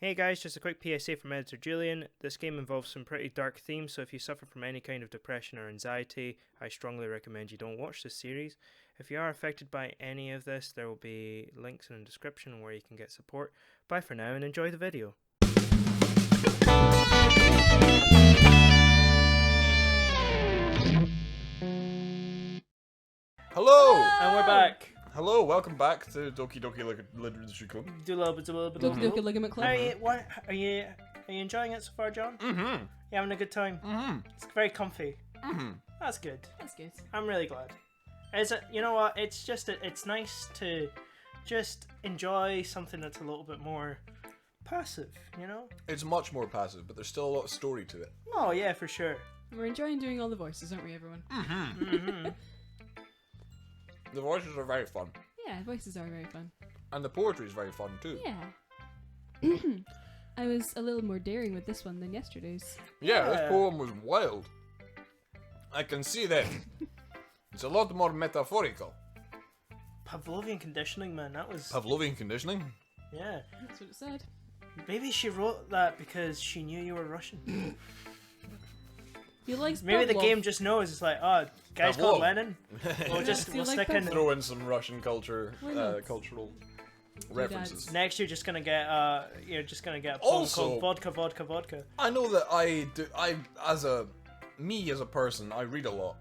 Hey guys, just a quick PSA from editor Julian. This game involves some pretty dark themes, so if you suffer from any kind of depression or anxiety, I strongly recommend you don't watch this series. If you are affected by any of this, there will be links in the description where you can get support. Bye for now and enjoy the video. Hello! And we're back. Hello, welcome back to Doki Literature Club. Do a little bit. Doki Ligament Club. Are you enjoying it so far, John? Mm-hmm. You having a good time? Mm-hmm. It's very comfy. Mm-hmm. That's good. That's good. I'm really glad. You know what? It's nice to just enjoy something that's a little bit more passive, you know? It's much more passive, but there's still a lot of story to it. Oh yeah, for sure. We're enjoying doing all the voices, aren't we, everyone? Mm-hmm. Mm-hmm. The voices are very fun. Yeah, voices are very fun. And the poetry is very fun too. Yeah. I was a little more daring with this one than yesterday's. Yeah, this poem was wild. I can see that. It's a lot more metaphorical. Pavlovian conditioning, man. That was Pavlovian conditioning? yeah. That's what it said. Maybe she wrote that because she knew you were Russian. He likes Maybe the Pavlov. game just knows. It's like, oh, guy's Pavlov. called Lenin. Do you We'll like stick in. Pavlov? Throw in some Russian culture, Why not? cultural references. Next, you're just gonna get a poem Also- called Vodka, Vodka, Vodka. I know that as a person, I read a lot.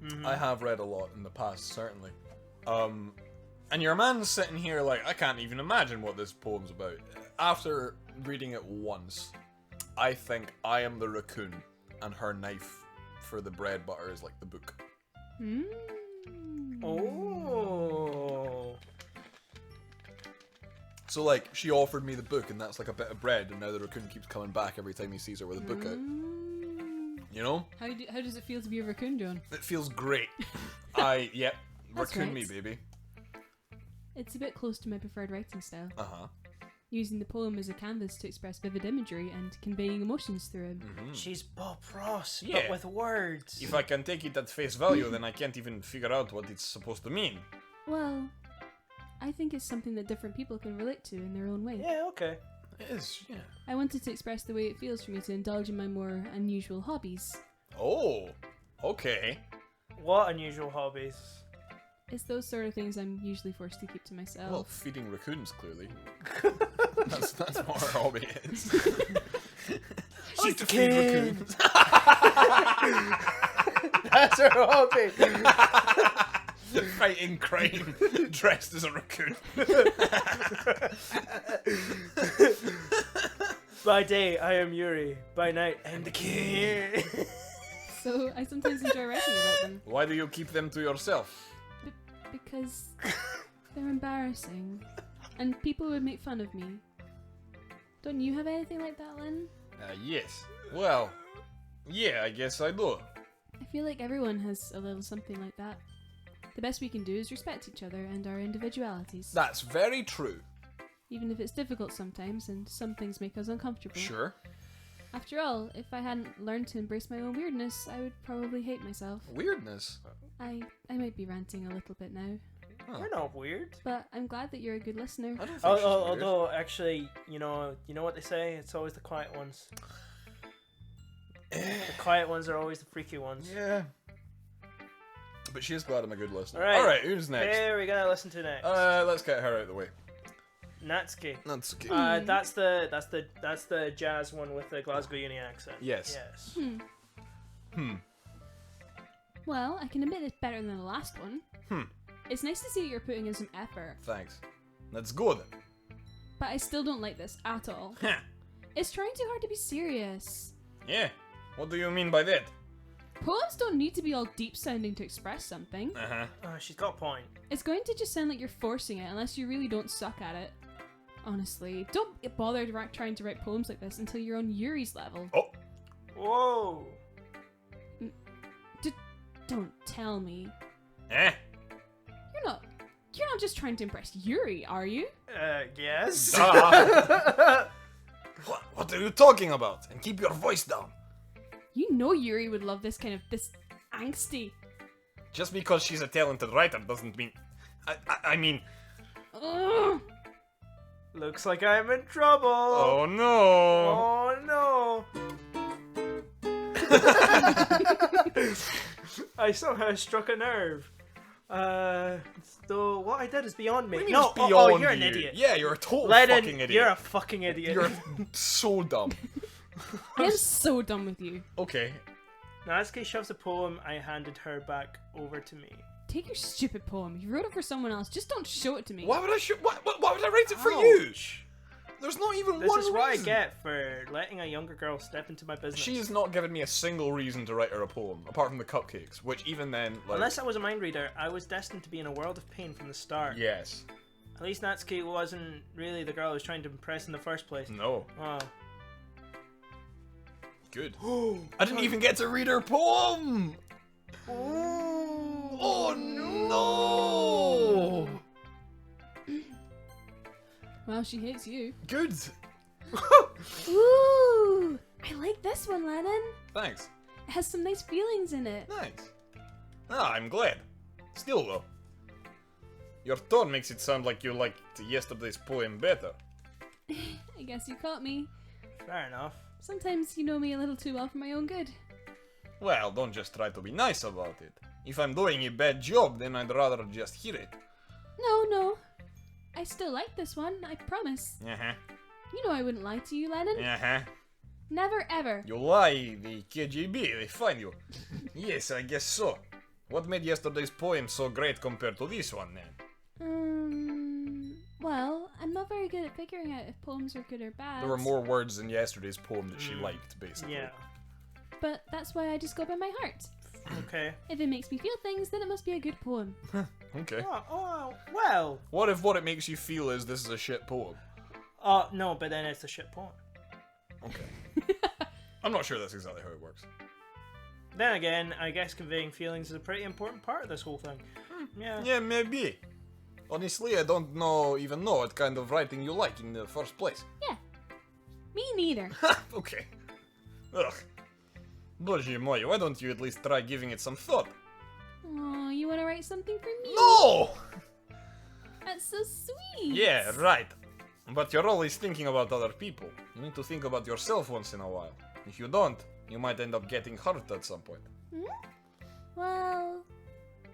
Mhm. I have read a lot in the past, certainly. And your man's sitting here like, I can't even imagine what this poem's about. After reading it once, I think I am the raccoon, and her knife for the bread butter is like the book. Mm. Oh. So like, she offered me the book, and that's like a bit of bread, and now the raccoon keeps coming back every time he sees her with a book out. Mm. You know? How does it feel to be a raccoon, John? It feels great. Yep, That's raccoon me, right. baby. It's a bit close to my preferred writing style. Uh-huh. Using the poem as a canvas to express vivid imagery and conveying emotions through it. Mm-hmm. She's Bob Ross, Yeah. but with words. If I can take it at face value, then I can't even figure out what it's supposed to mean. Well, I think it's something that different people can relate to in their own way. Yeah, okay. It is, yeah. I wanted to express the way it feels for me to indulge in my more unusual hobbies. Oh, okay. What unusual hobbies? It's those sort of things I'm usually forced to keep to myself. Well, feeding raccoons, clearly. that's what her hobby is. She like to the feed king. raccoons. That's her hobby. Fighting crime, dressed as a raccoon. By day, I am Yuri. By night, I'm the king. So I sometimes enjoy writing about them Why do you keep them to yourself? because they're embarrassing and people would make fun of me. Don't you have anything like that, Lynn? Yes. Well, yeah, I guess I do. I feel like everyone has a little something like that. The best we can do is respect each other and our individualities. That's very true. Even if it's difficult sometimes and some things make us uncomfortable. Sure. After all, if I hadn't learned to embrace my own weirdness, I would probably hate myself. Weirdness. I might be ranting a little bit now, Huh. We're not weird. but I'm glad that you're a good listener. I don't think she's weird. Although, actually, you know what they say? It's always the quiet ones. The quiet ones are always the freaky ones. Yeah. But she is glad I'm a good listener. Alright. Alright, who's next? There we gotta listen to next. Let's get her out of the way. Natsuki. That's okay. That's the jazz one with the Glasgow Uni accent. Yes. Yes. Well, I can admit it's better than the last one. It's nice to see that you're putting in some effort, Thanks. Let's go then. but I still don't like this at all. Huh. It's trying too hard to be serious. Yeah. What do you mean by that? Poems don't need to be all deep sounding to express something. Uh-huh. She's got a point. It's going to just sound like you're forcing it unless you really don't suck at it. Honestly, don't bother trying to write poems like this until you're on Yuri's level. Oh. Whoa. Don't tell me. Eh? You're not just trying to impress Yuri, are you? Yes. What are you talking about? And keep your voice down. You know Yuri would love this angsty. Just because she's a talented writer doesn't mean... I mean... Ugh. Looks like I'm in trouble. Oh no! Oh no! I somehow struck a nerve. So what I did is beyond me. What do you mean No, it's beyond you're an you? idiot. Yeah, you're a total Lennon, fucking idiot. you're a fucking idiot. You're so dumb. I'm so done with you. Okay. Natsuki shoves a poem I handed her back over to me. Take your stupid poem. You wrote it for someone else. Just don't show it to me. Why would I why would I write it for you? Ouch. There's not even This one is what I reason. get for letting a younger girl step into my business. She has not given me a single reason to write her a poem, apart from the cupcakes, which even then, like... Unless I was a mind reader, I was destined to be in a world of pain from the start. Yes. At least Natsuki wasn't really the girl I was trying to impress in the first place. No. Oh. Good. I didn't even get to read her poem! Oh no! Well, she hates you. Good. Ooh! I like this one, Lennon. Thanks. It has some nice feelings in it. Nice. Ah, I'm glad. Still though, your tone makes it sound like you liked yesterday's poem better. I guess you caught me. Fair enough. Sometimes you know me a little too well for my own good. Well, don't just try to be nice about it. If I'm doing a bad job, then I'd rather just hear it. No. I still like this one, I promise. Uh-huh. You know I wouldn't lie to you, Lennon. Uh-huh. Never ever. You lie, the KGB, they find you. Yes, I guess so. What made yesterday's poem so great compared to this one, then? Well, I'm not very good at figuring out if poems are good or bad. There were more words in yesterday's poem that she liked, basically. Yeah. But that's why I just go by my heart. Okay. If it makes me feel things, then it must be a good poem. Okay. Oh, well. What if what it makes you feel is this is a shit poem? No, but then it's a shit poem. Okay. I'm not sure that's exactly how it works. Then again, I guess conveying feelings is a pretty important part of this whole thing. Yeah. Yeah, maybe. Honestly, I don't even know what kind of writing you like in the first place. Yeah. Me neither. Okay. Ugh. Боже мой, why don't you at least try giving it some thought? Oh, you want to write something for me? No! That's so sweet. Yeah, right. But you're always thinking about other people. You need to think about yourself once in a while. If you don't, you might end up getting hurt at some point. Well,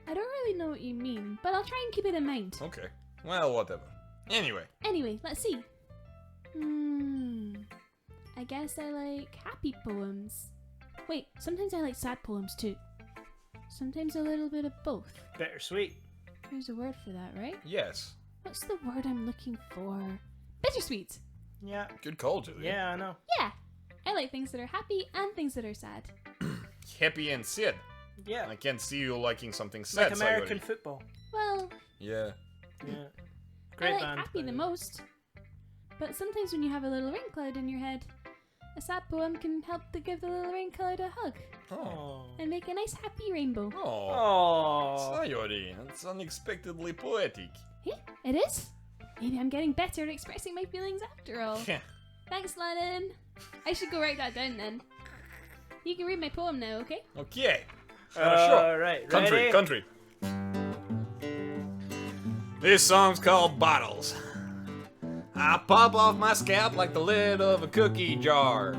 I don't really know what you mean, but I'll try and keep it in mind. Okay. Well, whatever. Anyway. Anyway, let's see. I guess I like happy poems. Wait, sometimes I like sad poems too. Sometimes a little bit of both. Bittersweet. There's a word for that, right? Yes. What's the word I'm looking for? Bittersweet. Yeah. Good call, Julian. Yeah, I know. Yeah. I like things that are happy and things that are sad. Happy and sad. Yeah. I can't see you liking something sad. Like American Sayori. football. Well, Yeah. Yeah. I Great like band. happy by the the way. most. But sometimes when you have a little rain cloud in your head, a sad poem can help to give the little rain cloud a hug Oh. and make a nice happy rainbow. Oh. Oh. Sayori, that's unexpectedly poetic. Hey, it is? Maybe I'm getting better at expressing my feelings after all. Yeah. Thanks, Lennon. I should go write that down then. You can read my poem now, okay? Okay. Sure. Right. Country, Ready? country. This song's called Bottles. I pop off my scalp like the lid of a cookie jar.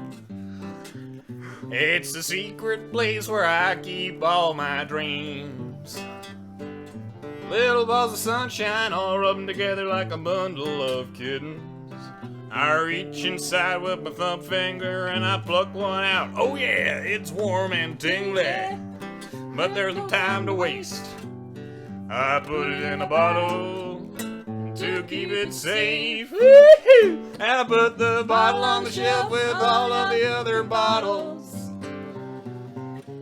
It's the secret place where I keep all my dreams. Little balls of sunshine all rubbing together like a bundle of kittens. I reach inside with my thumb finger and I pluck one out. Oh yeah, it's warm and tingly, but there's no time to waste. I put it in a bottle to keep it safe. Woo-hoo! And I put the bottle on the shelf with all of the other bottles.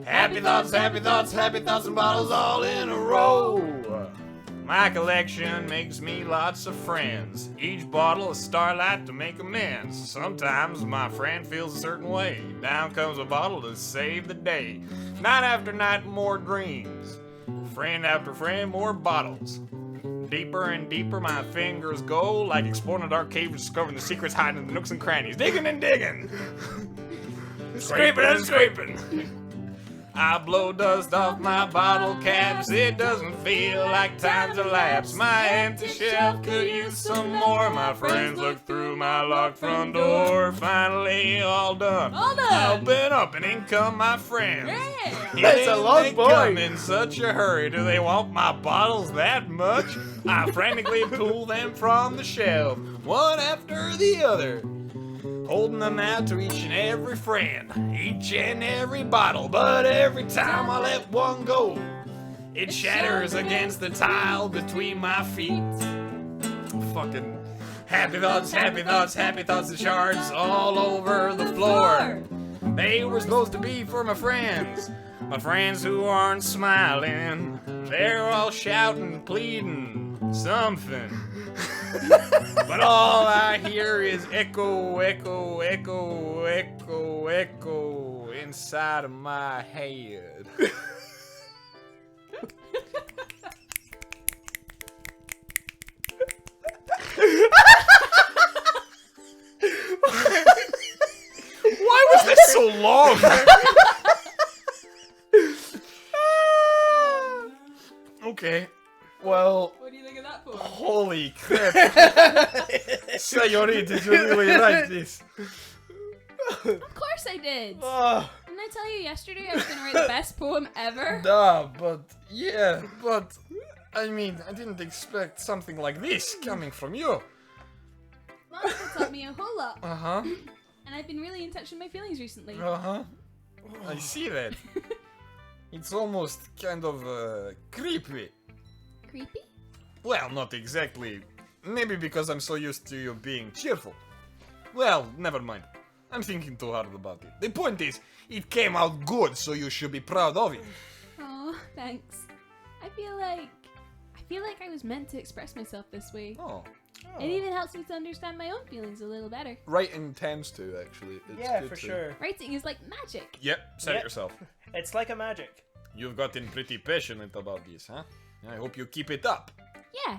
Happy thoughts, happy thoughts, happy thoughts and bottles all in a row. My collection makes me lots of friends. Each bottle a starlight to make amends. Sometimes my friend feels a certain way. Down comes a bottle to save the day. Night after night, more dreams. Friend after friend, more bottles. Deeper and deeper my fingers go, like exploring a dark cave and discovering the secrets hiding in the nooks and crannies. Digging and digging. Scraping and scraping. I blow dust off my bottle caps. It doesn't feel like time's elapsed. My empty shelf could use some more. My friends look through my locked front door. Finally, all done. All done. Open up and in come my friends. Yeah. That's a long They boy. come in such a hurry. Do they want my bottles that much? I frantically pull them from the shelf, one after the other, holding them out to each and every friend, each and every bottle. But every time I let one go, it shatters against the tile between my feet. Fucking happy thoughts, happy thoughts, happy thoughts and shards all over the floor. They were supposed to be for my friends who aren't smiling. They're all shouting, pleading, something. But all I hear is echo, echo, echo, echo, echo inside of my head. Why was this so long? Okay. Well, What do you think of that poem? holy crap. Sayori, did you really write this? Of course I did. Oh, Didn't I tell you yesterday I was going to write the best poem ever? Nah, but I mean, I didn't expect something like this coming from you. Monica taught me a whole lot, Uh-huh. and I've been really in touch with my feelings recently. Uh-huh. I see that. It's almost kind of creepy. Creepy? Well, not exactly. Maybe because I'm so used to you being cheerful. Well, never mind. I'm thinking too hard about it. The point is, it came out good, so you should be proud of it. Oh, thanks. I feel like I was meant to express myself this way. Oh. It even helps me to understand my own feelings a little better. Writing tends to, actually. It's yeah, good for to- sure. Writing is like magic. Yep, said Yep. it yourself. It's like a magic. You've gotten pretty passionate about this, huh? I hope you keep it up. Yeah.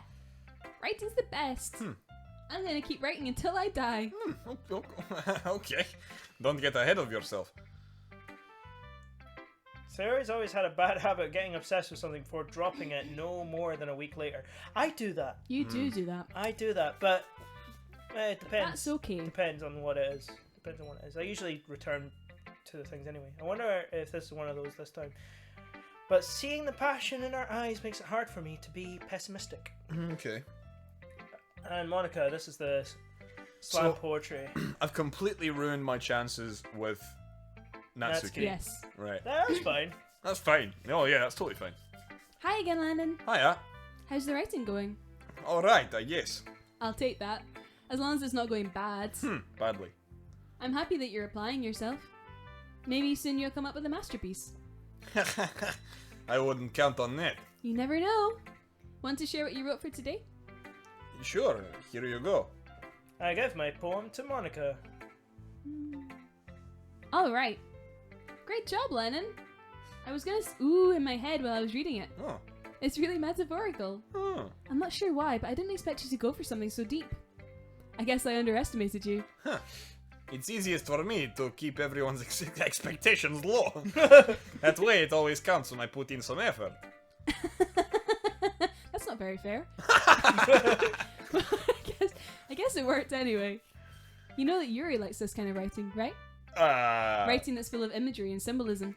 Writing's the best. I'm gonna keep writing until I die. Okay. Don't get ahead of yourself. Sarah's always had a bad habit of getting obsessed with something before dropping it no more than a week later. I do that. You do that. I do that, but it depends. That's okay. Depends on what it is. Depends on what it is. I usually return to the things anyway. I wonder if this is one of those this time. But seeing the passion in our eyes makes it hard for me to be pessimistic. Okay. And Monica, this is the slam So- poetry. I've completely ruined my chances with Natsuki. Natsuki. Yes. Right. That's fine. That's fine. Oh yeah, that's totally fine. Hi again, Landon. Hiya. How's the writing going? Alright, I guess. I'll take that. As long as it's not going bad. Badly. I'm happy that you're applying yourself. Maybe soon you'll come up with a masterpiece. I wouldn't count on that. You never know. Want to share what you wrote for today? Sure, here you go. I give my poem to Monica. All right. Great job, Lennon. I was gonna ooh in my head while I was reading it. Oh. It's really metaphorical. Oh. I'm not sure why, but I didn't expect you to go for something so deep. I guess I underestimated you. Huh. It's easiest for me to keep everyone's expectations low. That way it always counts when I put in some effort. That's not very fair. I guess it worked anyway. You know that Yuri likes this kind of writing, right? Writing that's full of imagery and symbolism.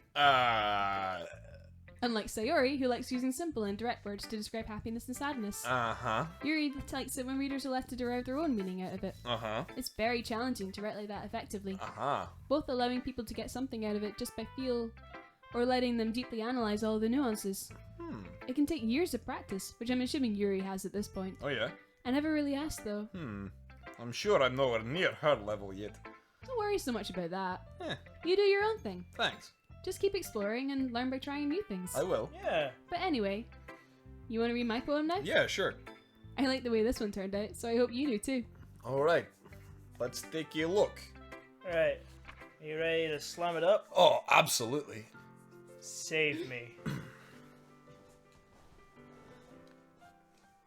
Unlike Sayori, who likes using simple and direct words to describe happiness and sadness. Uh-huh. Yuri likes it when readers are left to derive their own meaning out of it. Uh-huh. It's very challenging to write like that effectively, Uh-huh. both allowing people to get something out of it just by feel, or letting them deeply analyze all the nuances. It can take years of practice, which I'm assuming Yuri has at this point. Oh yeah? I never really asked though. I'm sure I'm nowhere near her level yet. Don't worry so much about that. Eh, You do your own thing. thanks. Just keep exploring and learn by trying new things. I will. Yeah. But anyway, you want to read my poem now? Yeah, sure. I like the way this one turned out, so I hope you do too. Alright. Let's take a look. Alright. Are you ready to slam it up? Oh, absolutely. Save me.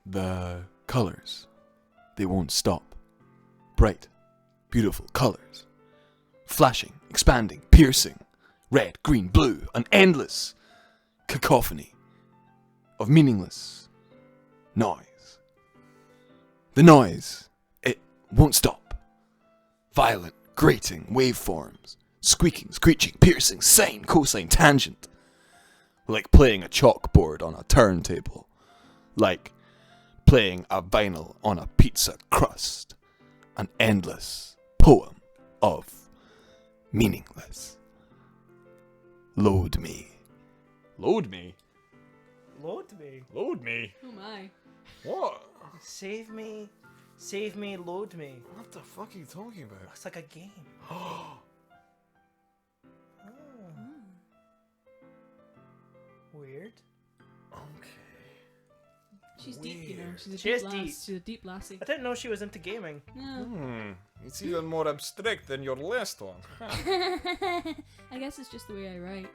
The colors, they won't stop. Bright, beautiful colors. Flashing, expanding, piercing. red, green, blue, an endless cacophony of meaningless noise. The noise, it won't stop. Violent, grating waveforms, squeaking, screeching, piercing, sine, cosine, tangent. Like playing a chalkboard on a turntable. Like playing a vinyl on a pizza crust. An endless poem of meaningless. Load me. Load me? Load me. Load me? Oh my. What? Save me, load me. What the fuck are you talking about? It's like a game. Weird. Okay. She's deep, you know. Weird. She's a She deep is lass. deep. She's a deep lassie. I didn't know she was into gaming. No. It's even more abstract than your last one. I guess it's just the way I write.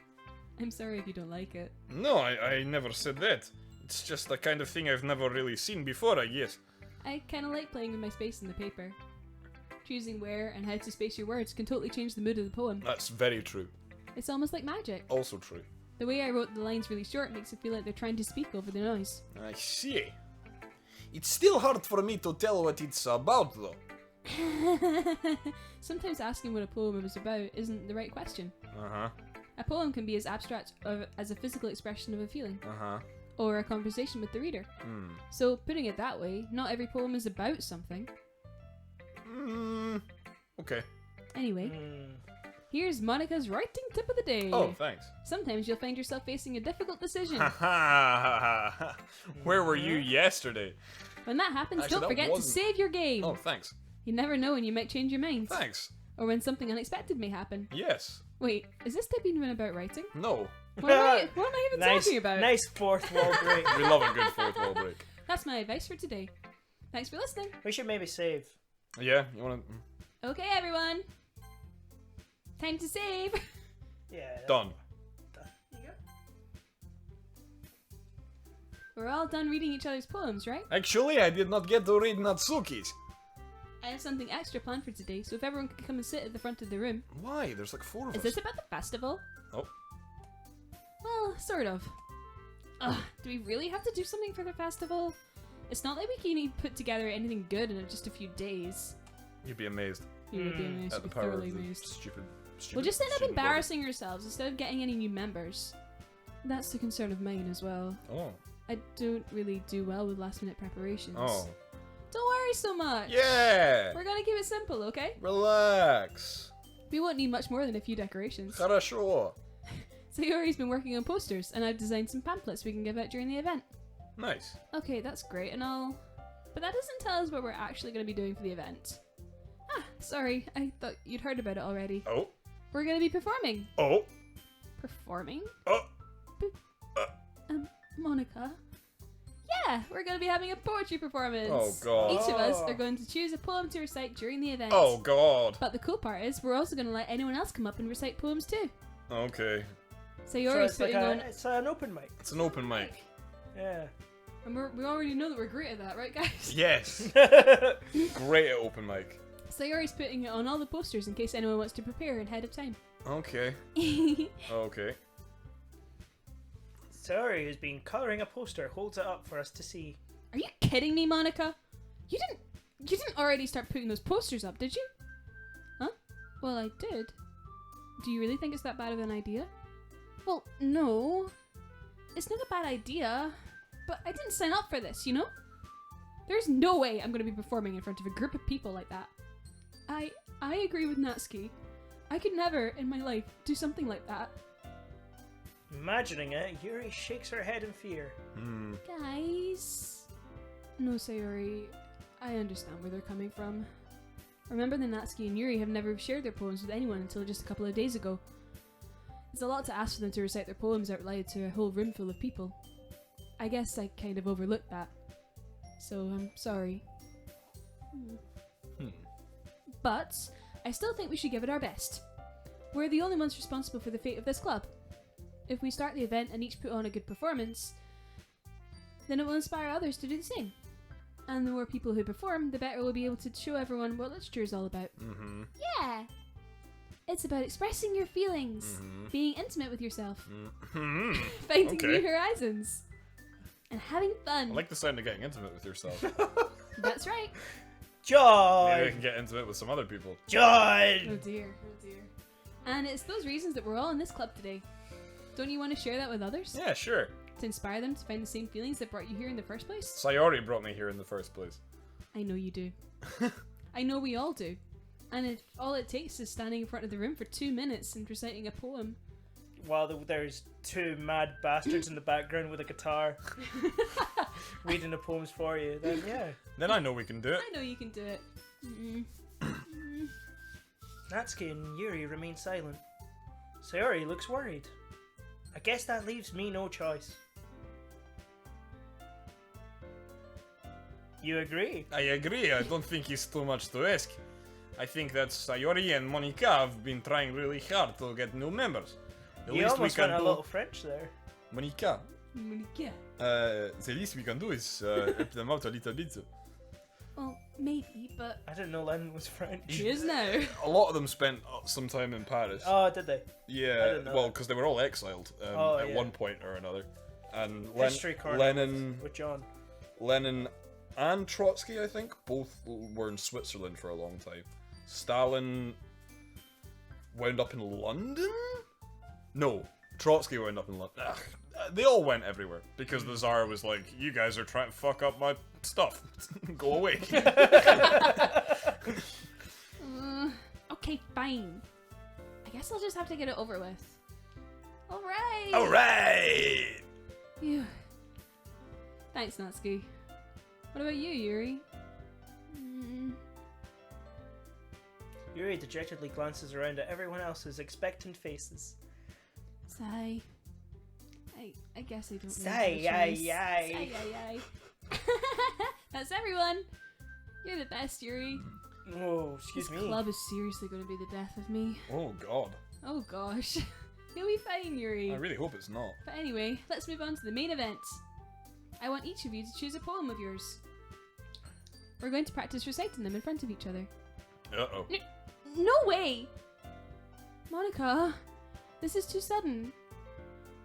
I'm sorry if you don't like it. No, I never said that. It's just the kind of thing I've never really seen before, I guess. I kind of like playing with my space in the paper. Choosing where and how to space your words can totally change the mood of the poem. That's very true. It's almost like magic. Also true. The way I wrote the lines really short makes it feel like they're trying to speak over the noise. I see. It's still hard for me to tell what it's about, though. Sometimes asking what a poem is about isn't the right question. Uh-huh. A poem can be as abstract as a physical expression of a feeling, Uh-huh. or a conversation with the reader. So, putting it that way, not every poem is about something. Okay. Anyway, here's Monica's writing tip of the day. Oh, thanks. Sometimes you'll find yourself facing a difficult decision. Where were you yesterday? When that happens, Actually, don't that forget to wasn't- save your game. Oh, thanks. You never know when you might change your mind. Thanks. Or when something unexpected may happen. Yes. Wait, is this tip even about writing? No. What am I even Nice, talking about? nice fourth wall break. We love a good fourth wall break. That's my advice for today. Thanks for listening. We should maybe save. Yeah, you wanna... Okay, everyone. Time to save. Yeah. Done. You go. We're all done reading each other's poems, right? Actually, I did not get to read Natsuki's. I have something extra planned for today, so if everyone could come and sit at the front of the room. Why? There's like 4 of Is us. this about the festival? Oh. Well, sort of. Ugh, do we really have to do something for the festival? It's not like we can even put together anything good in just a few days. You'd be amazed You would be amazed. at the You'd be power thoroughly of the amazed. stupid We'll just end up student embarrassing ourselves instead of getting any new members. That's the concern of mine as well. body. Oh. I don't really do well with last minute preparations. Oh. Don't worry so much. Yeah! We're gonna keep it simple, okay? Relax. We won't need much more than a few decorations. Хорошо. Sayori's been working on posters, and I've designed some pamphlets we can give out during the event. Nice. Okay, that's great and all. But that doesn't tell us what we're actually going to be doing for the event. Ah, sorry, I thought you'd heard about it already. Oh. We're going to be performing. Oh. Performing? Oh. Monica? Yeah, we're going to be having a poetry performance. Oh, God. Each of us are going to choose a poem to recite during the event. Oh, God. But the cool part is, we're also going to let anyone else come up and recite poems too. Okay. Sayori's it's like putting on... it's an open mic. It's an open mic. Yeah. And we already know that we're great at that, right guys? Yes. Great at open mic. Sayori's putting it on all the posters in case anyone wants to prepare ahead of time. Okay. Okay. Sorry, who's been colouring a poster, holds it up for us to see. Are you kidding me, Monica? You didn't already start putting those posters up, did you? Huh? Well, I did. Do you really think it's that bad of an idea? Well, no. It's not a bad idea, but I didn't sign up for this, you know? There's no way I'm going to be performing in front of a group of people like that. I agree with Natsuki. I could never, in my life, do something like that. Imagining it, Yuri shakes her head in fear. Guys. No, Sayori. I understand where they're coming from. Remember that Natsuki and Yuri have never shared their poems with anyone until just a couple of days ago. It's a lot to ask for them to recite their poems out loud to a whole room full of people. I guess I kind of overlooked that. So I'm sorry. But I still think we should give it our best. We're the only ones responsible for the fate of this club. If we start the event and each put on a good performance, then it will inspire others to do the same. And the more people who perform, the better we'll be able to show everyone what literature is all about. Mm-hmm. Yeah! It's about expressing your feelings, being intimate with yourself, Mhm. finding Okay. new horizons, and having fun. I like the sound of getting intimate with yourself. That's right. Maybe I John! can get intimate with some other people. Oh John! dear, oh dear. And it's those reasons that we're all in this club today. Don't you want to share that with others? Yeah, sure. To inspire them to find the same feelings that brought you here in the first place? Sayori brought me here in the first place. I know you do. I know we all do. And if all it takes is standing in front of the room for 2 minutes and reciting a poem. While there's two mad bastards in the background with a guitar reading the poems for you, then yeah. Then I know we can do it. I know you can do it. Natsuki and Yuri remain silent. Sayori looks worried. I guess that leaves me no choice. You agree? I agree. I don't think it's too much to ask. I think that Sayori and Monica have been trying really hard to get new members. The You least we almost can went a do... little French there. Monica, Monica. the least we can do is help them out a little bit. Well, maybe, but I didn't know Lennon was French. she is now. A lot of them spent some time in Paris. Oh, did they? I Yeah, didn't know well, that. because they were all exiled Oh, at yeah. one point or another. And History corner Lenin, with John. Lenin and Trotsky, I think, both were in Switzerland for a long time. Stalin wound up in London? No, Trotsky wound up in London. They all went everywhere because the Tsar was like, "You guys are trying to fuck up my stuff. Go away." Okay, fine. I guess I'll just have to get it over with. Alright! All right. Phew. Thanks, Natsuki. What about you, Yuri? Yuri dejectedly glances around at everyone else's expectant faces. Sigh. I guess I don't Sigh, really have a choice. yay. Sigh, yay. That's everyone. You're the best, Yuri. Oh, excuse This me. club is seriously going to be the death of me. Oh God. Oh gosh. You'll be fine, Yuri. I really hope it's not. But anyway, let's move on to the main event. I want each of you to choose a poem of yours. We're going to practice reciting them in front of each other. Uh-oh. No way! Monica, this is too sudden.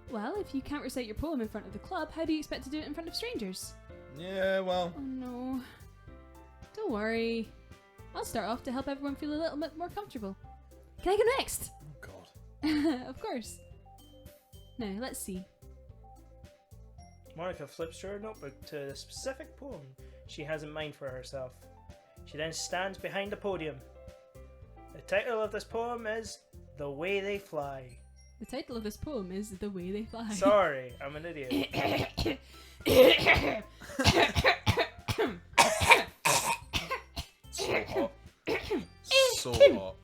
Well, if you can't recite your poem in front of the club, how do you expect to do it in front of strangers? Yeah, well. Oh no. Don't worry. I'll start off to help everyone feel a little bit more comfortable. Can I go next? Oh God. Of course. Now, let's see. Monica flips through her notebook to the specific poem she has in mind for herself. She then stands behind the podium. The title of this poem is The Way They Fly. The title of this poem is The Way They Fly. Sorry, I'm an idiot. So hot. So hot.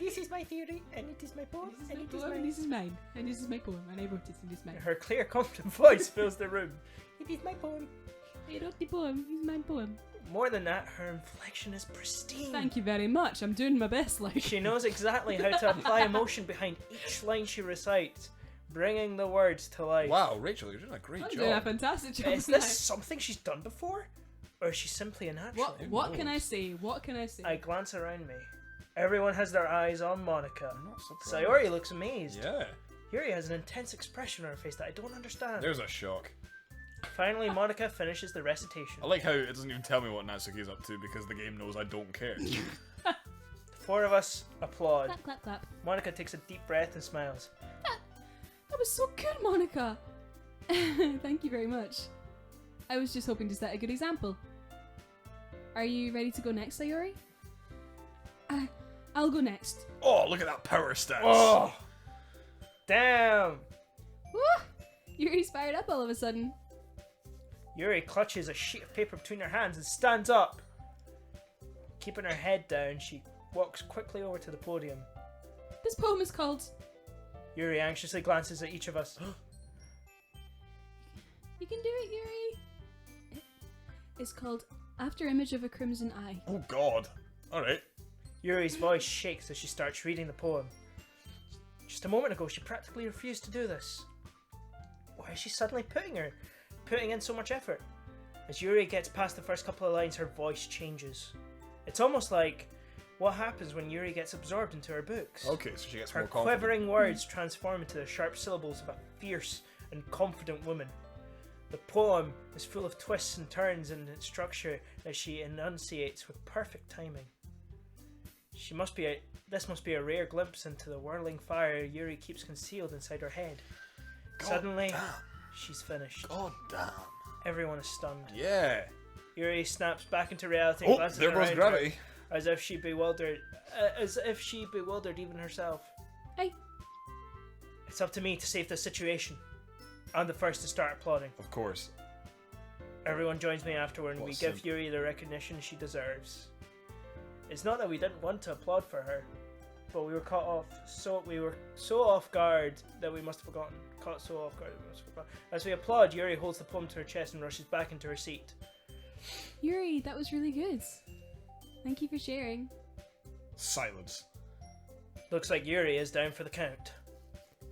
This is my theory, and it is my poem, This is my poem, and this is mine. And this is my poem, and I wrote it, and this is mine. Her clear, confident voice fills the room. It is my poem. I wrote the poem, this is my poem. More than that, her inflection is pristine. Thank you very much, I'm doing my best, like. She knows exactly how to apply emotion behind each line she recites, bringing the words to life. Wow, Rachel, you're doing a great I'm job. doing a fantastic job. Is now. this something she's done before? Or is she simply a natural? What can I say? What can I say? I glance around me. Everyone has their eyes on Monica. I'm not surprised. Sayori looks amazed. Yeah. Yuri has an intense expression on her face that I don't understand. There's a shock. Finally, Monica finishes the recitation. I like how it doesn't even tell me what Natsuki's up to because the game knows I don't care. The four of us applaud. Clap, clap, clap. Monica takes a deep breath and smiles. That was so good, Monica. Thank you very much. I was just hoping to set a good example. Are you ready to go next, Sayori? I'll go next. Oh, look at that power stance. Oh! Damn! Woo! Yuri's fired up all of a sudden. Yuri clutches a sheet of paper between her hands and stands up. Keeping her head down, she walks quickly over to the podium. This poem is called... Yuri anxiously glances at each of us. You can do it, Yuri. It's called After Image of a Crimson Eye. Oh God. Alright. Yuri's voice shakes as she starts reading the poem. Just a moment ago, she practically refused to do this. Why is she suddenly putting in so much effort? As Yuri gets past the first couple of lines, her voice changes. It's almost like what happens when Yuri gets absorbed into her books. Okay, so she gets Her more confident. quivering words transform into the sharp syllables of a fierce and confident woman. The poem is full of twists and turns in its structure as she enunciates with perfect timing. This must be a rare glimpse into the whirling fire Yuri keeps concealed inside her head. God Suddenly, damn. she's finished. God damn. Everyone is stunned. Yeah. Yuri snaps back into reality and Oh, glances there goes around her gravity. as if she bewildered even herself. Hey. It's up to me to save the situation. I'm the first to start applauding. Of course. Everyone joins me afterward and What we a give simp. Yuri the recognition she deserves. It's not that we didn't want to applaud for her, but we were so off guard that we must have forgotten. Caught so off guard that we must have forgotten. As we applaud, Yuri holds the poem to her chest and rushes back into her seat. Yuri, that was really good. Thank you for sharing. Silence. Looks like Yuri is down for the count.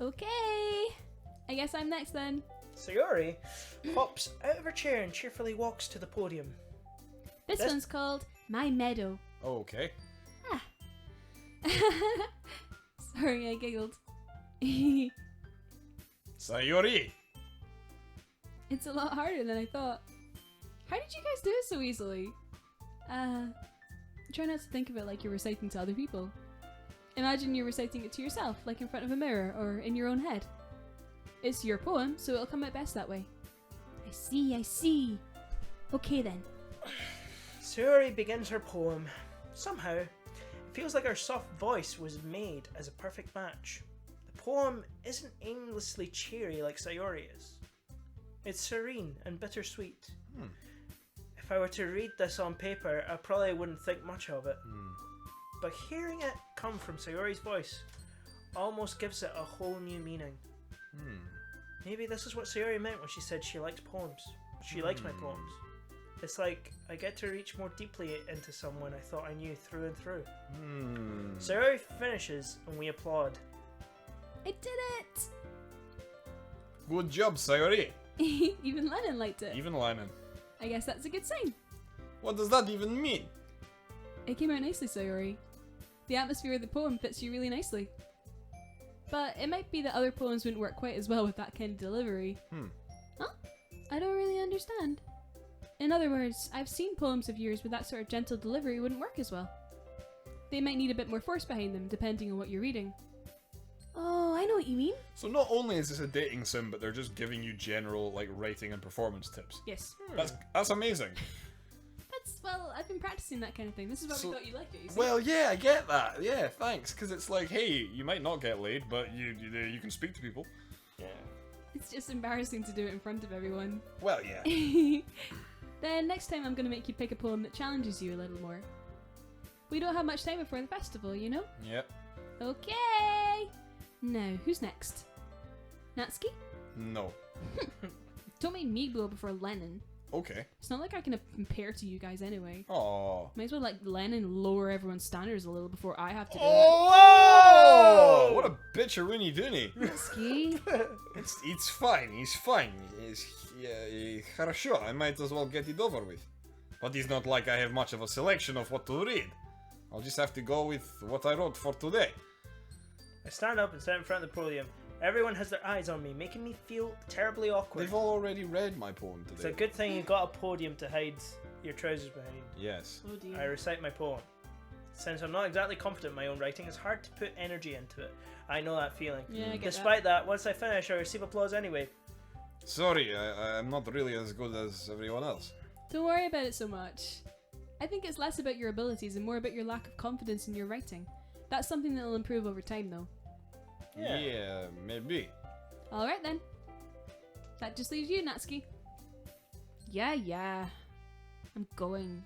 Okay. I guess I'm next then. So Yuri hops out of her chair and cheerfully walks to the podium. This This- one's called My Meadow. Okay. Sorry, I giggled. Sayori. It's a lot harder than I thought. How did you guys do it so easily? Try not to think of it like you're reciting to other people. Imagine you're reciting it to yourself, like in front of a mirror or in your own head. It's your poem, so it'll come out best that way. I see. Okay then. Sayori begins her poem. Somehow, it feels like her soft voice was made as a perfect match. The poem isn't aimlessly cheery like Sayori is. It's serene and bittersweet. If I were to read this on paper, I probably wouldn't think much of it. But hearing it come from Sayori's voice almost gives it a whole new meaning. Maybe this is what Sayori meant when she said she likes poems. She likes my poems. It's like I get to reach more deeply into someone I thought I knew through and through. Sayori finishes and we applaud. I did it! Good job, Sayori. Even Lennon liked it. Even Lennon. I guess that's a good sign. What does that even mean? It came out nicely, Sayori. The atmosphere of the poem fits you really nicely. But it might be that other poems wouldn't work quite as well with that kind of delivery. Huh? I don't really understand. In other words, I've seen poems of yours with that sort of gentle delivery wouldn't work as well. They might need a bit more force behind them, depending on what you're reading. Oh, I know what you mean. So not only is this a dating sim, but they're just giving you general like writing and performance tips. Yes. That's amazing. Well, I've been practicing that kind of thing. This is why we thought you liked it, you see? Well, yeah, I get that. Yeah, thanks. Because it's like, hey, you might not get laid, but you can speak to people. Yeah. It's just embarrassing to do it in front of everyone. Well, yeah. Then next time I'm going to make you pick a poem that challenges you a little more. We don't have much time before the festival, you know? Yep. Okay! Now, who's next? Natsuki? No. Don't make me go before Lennon. Okay. It's not like I can compare to you guys anyway. Oh. Might as well let Lennon lower everyone's standards a little before I have to do Oh! What a bitcheroony doony. it. Natsuki? It's fine. He's fine. Хорошо. I might as well get it over with. But it's not like I have much of a selection of what to read. I'll just have to go with what I wrote for today. I stand up and stand in front of the podium. Everyone has their eyes on me, making me feel terribly awkward. They've all already read my poem today. It's a good thing you got a podium to hide your trousers behind. Yes. Oh dear. I recite my poem. Since I'm not exactly confident in my own writing, it's hard to put energy into it. I know that feeling. Yeah, I get Despite that, once I finish, I receive applause anyway. Sorry, I'm not really as good as everyone else. Don't worry about it so much. I think it's less about your abilities and more about your lack of confidence in your writing. That's something that'll improve over time though. Yeah. Maybe. Alright then. That just leaves you, Natsuki. Yeah. I'm going.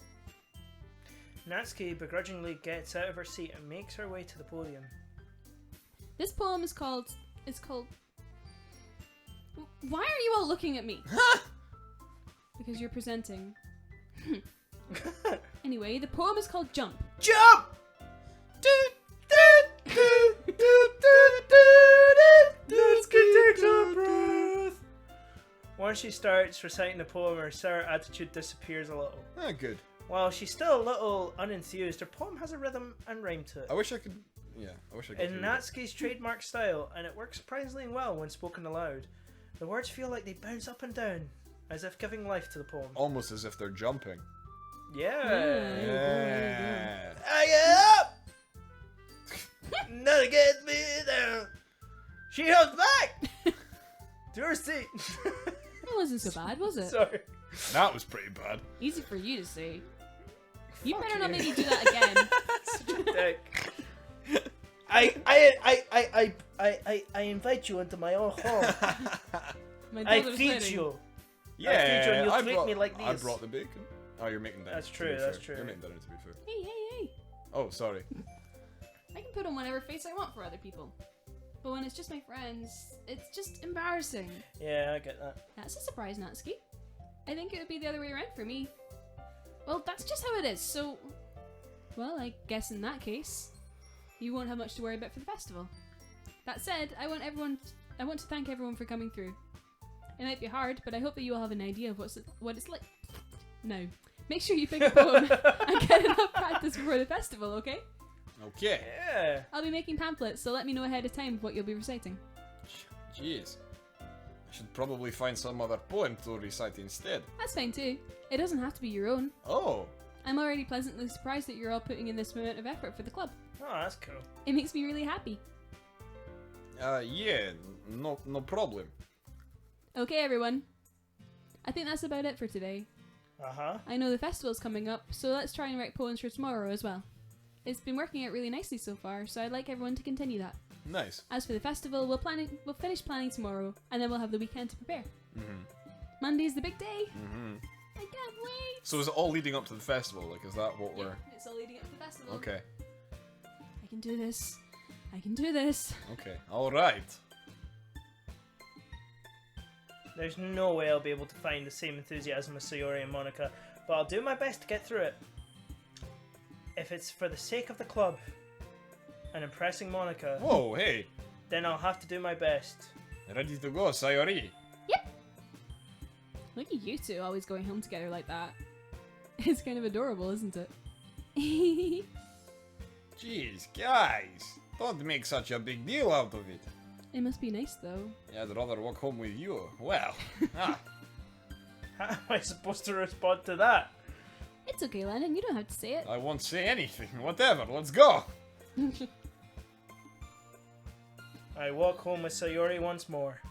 Natsuki begrudgingly gets out of her seat and makes her way to the podium. This poem is called... Why are you all looking at me? Because you're presenting. Anyway, the poem is called Jump. Jump! Natsuki takes a breath. Once she starts reciting the poem, her sour attitude disappears a little. Ah, good. While she's still a little unenthused, her poem has a rhythm and rhyme to it. I wish I could. Yeah, I wish I could. In Natsuki's trademark style, and it works surprisingly well when spoken aloud. The words feel like they bounce up and down, as if giving life to the poem. Almost as if they're jumping. Yeah. Yeah. I get up! Nothing gets me down. She comes back! To her seat. It wasn't so bad, was it? Sorry. That was pretty bad. Easy for you to say. You Fuck better not you. make me do that again. Such a dick. I invite you into my own home. My I daughter's feed wedding. you. Yeah, I feed you and you treat brought, me like I this. brought the bacon. Oh, you're making dinner. That's to be true, fair. that's true. You're making dinner, to be fair. Hey, hey, hey. Oh, sorry. I can put on whatever face I want for other people. But when it's just my friends, it's just embarrassing. Yeah, I get that. That's a surprise, Natsuki. I think it would be the other way around for me. Well, that's just how it is, so... Well, I guess in that case, you won't have much to worry about for the festival. That said, I want to thank everyone for coming through. It might be hard, but I hope that you all have an idea of what it's like. Now, make sure you pick a poem and get enough practice before the festival, okay? Okay. Yeah. I'll be making pamphlets, so let me know ahead of time what you'll be reciting. Jeez. I should probably find some other poem to recite instead. That's fine too. It doesn't have to be your own. Oh. I'm already pleasantly surprised that you're all putting in this amount of effort for the club. Oh, that's cool. It makes me really happy. Yeah, no problem. Okay, everyone. I think that's about it for today. Uh-huh. I know the festival's coming up, so let's try and write poems for tomorrow as well. It's been working out really nicely so far, so I'd like everyone to continue that. Nice. As for the festival, we'll finish planning tomorrow, and then we'll have the weekend to prepare. Mm-hmm. Monday's the big day. Mm-hmm. I can't wait. So is it all leading up to the festival? Like, is that what we're... It's all leading up to the festival. Okay. I can do this. I can do this. Okay. Alright. There's no way I'll be able to find the same enthusiasm as Sayori and Monica, but I'll do my best to get through it. If it's for the sake of the club and impressing Monica, Whoa, hey. then I'll have to do my best. Ready to go, Sayori? Look at you two always going home together like that. It's kind of adorable, isn't it? Jeez, guys. Don't make such a big deal out of it. It must be nice though. I'd rather walk home with you. Well, How am I supposed to respond to that? It's okay, Lennon. You don't have to say it. I won't say anything. Whatever, let's go. I walk home with Sayori once more.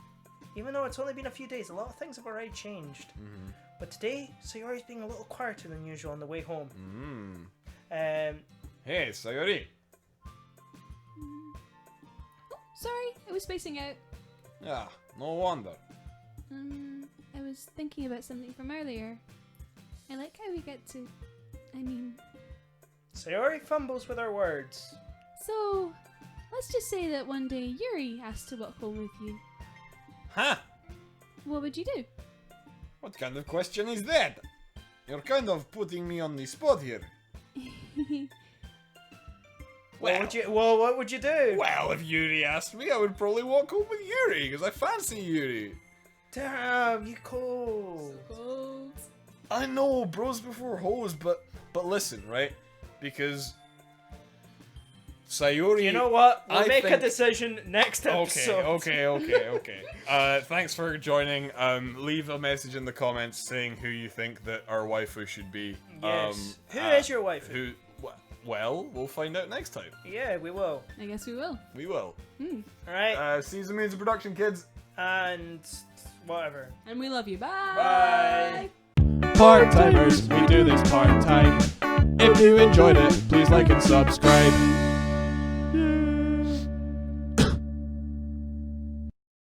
Even though it's only been a few days, a lot of things have already changed. Mm-hmm. But today, Sayori's being a little quieter than usual on the way home. Hey, Sayori. Sorry, I was spacing out. Yeah, no wonder. I was thinking about something from earlier. I like how we get to... Sayori fumbles with her words. So, let's just say that one day Yuri asked to walk home with you. Huh? What would you do? What kind of question is that? You're kind of putting me on the spot here. What would you do? Well, if Yuri asked me, I would probably walk home with Yuri, because I fancy Yuri. Damn, you cool. Cold. I know, bros before hoes, but listen, right? Because Sayori... You know what? We'll make a think- decision next episode. Okay. Thanks for joining. Leave a message in the comments saying who you think that our waifu should be. Yes. Who is your wife? Well, we'll find out next time. Yeah, we will. I guess we will. We will. Alright, Season means production, kids. and whatever. And we love you. Bye. Bye. Part-timers, we do this part-time. If you enjoyed it, please like and subscribe.